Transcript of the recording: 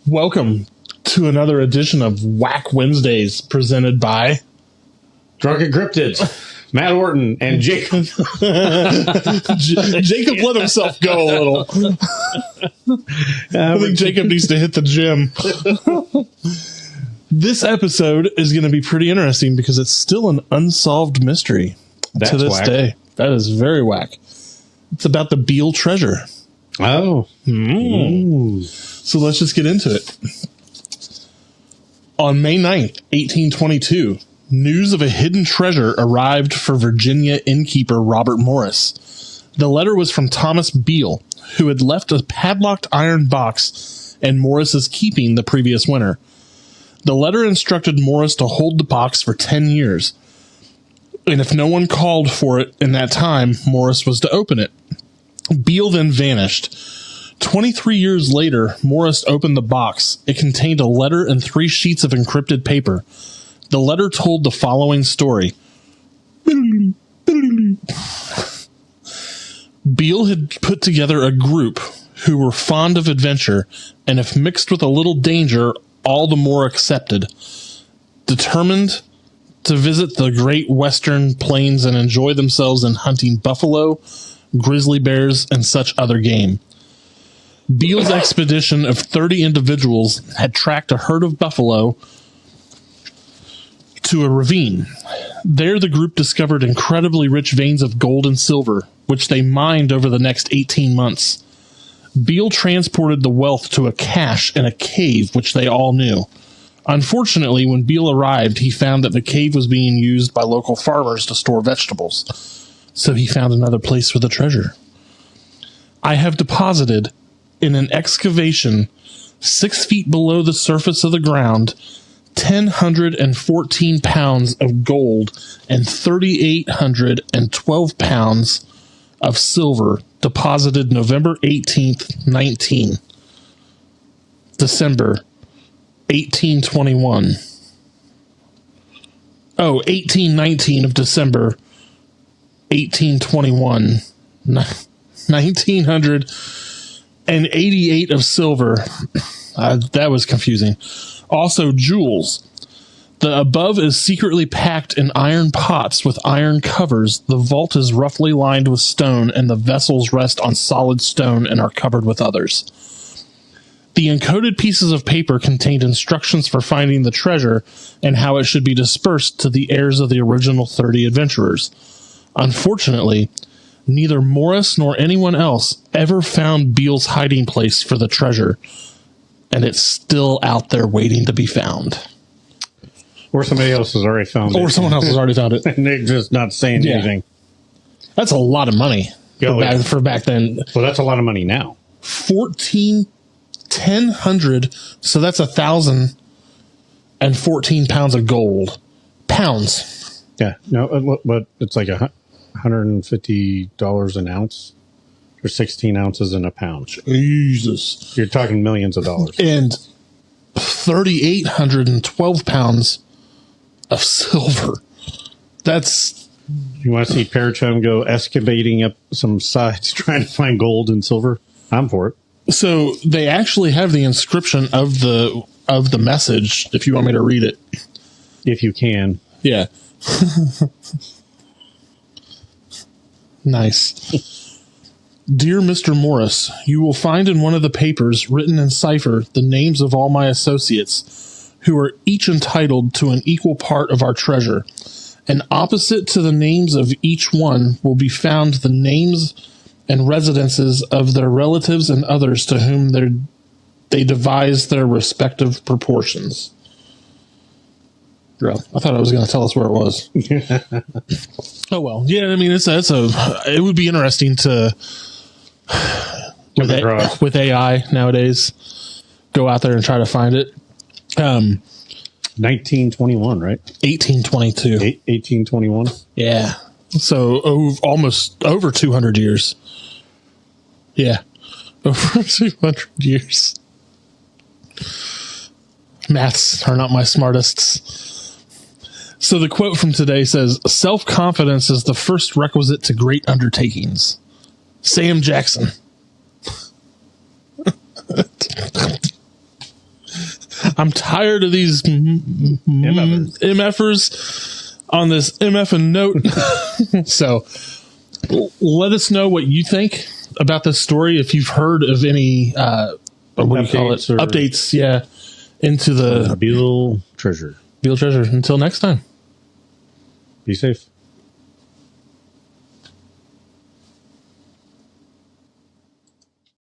Welcome to another edition of Whack Wednesdays presented by Drunk Encrypted, Matt Orton, and Jacob. Jacob let himself go a little. I think Jacob needs to hit the gym. This episode is going to be pretty interesting because it's still an unsolved mystery to this day. That is very whack. It's about the Beale Treasure. Oh. So let's just get into it. On May 9th, 1822, news of a hidden treasure arrived for Virginia innkeeper Robert Morris. The letter was from Thomas Beale, who had left a padlocked iron box in Morris's keeping the previous winter. The letter instructed Morris to hold the box for 10 years, and if no one called for it in that time, Morris was to open it. Beale then vanished. 23 years later, Morris opened the box. It contained a letter and 3 sheets of encrypted paper. The letter told the following story. Beale had put together a group who were fond of adventure, and if mixed with a little danger, all the more accepted. Determined to visit the great western plains and enjoy themselves in hunting buffalo, grizzly bears, and such other game. Beale's expedition of 30 individuals had tracked a herd of buffalo to a ravine. There the group discovered incredibly rich veins of gold and silver, which they mined over the next 18 months. Beale transported the wealth to a cache in a cave, which they all knew. Unfortunately, when Beale arrived, he found that the cave was being used by local farmers to store vegetables. So he found another place for the treasure. I have deposited in an excavation 6 feet below the surface of the ground 1,014 pounds of gold and 3,812 pounds of silver deposited November 18th, 19. December 1821. 1819 of December 1821. 1988 of silver. That was confusing. Also, jewels. The above is secretly packed in iron pots with iron covers. The vault is roughly lined with stone, and the vessels rest on solid stone and are covered with others. The encoded pieces of paper contained instructions for finding the treasure and how it should be dispersed to the heirs of the original 30 adventurers. Unfortunately, neither Morris nor anyone else ever found Beale's hiding place for the treasure, and it's still out there waiting to be found. Or somebody else has already found it. Or someone else has already found it. And they're just not saying anything. That's a lot of money for back then. Well, that's a lot of money now. 1,000, so that's 1,014 pounds of gold. Pounds. Yeah. No, but it's like $150 an ounce. Or 16 ounces in a pound. Jesus. You're talking millions of dollars. And 3,812 pounds of silver. That's... You want to see Parachum go excavating up some sides trying to find gold and silver? I'm for it. So they actually have the inscription of the message, if you want me to read it. If you can. Yeah. Nice. Dear Mr. Morris, you will find in one of the papers, written in cipher, the names of all my associates, who are each entitled to an equal part of our treasure. And opposite to the names of each one will be found the names and residences of their relatives and others to whom they devise their respective proportions. I thought I was going to tell us where it was. Oh, well. Yeah, I mean, it would be interesting to... With AI nowadays, go out there and try to find it. 1921, right? 1822. 1821? Yeah. So almost over 200 years. Yeah. Over 200 years. Maths are not my smartest. So the quote from today says, "Self-confidence is the first requisite to great undertakings." Sam Jackson. I'm tired of these MFers on this MF note. So let us know what you think about this story. If you've heard of any, what do you call it? Updates, yeah, into the Beale Treasure. Beale Treasure. Until next time. Be safe.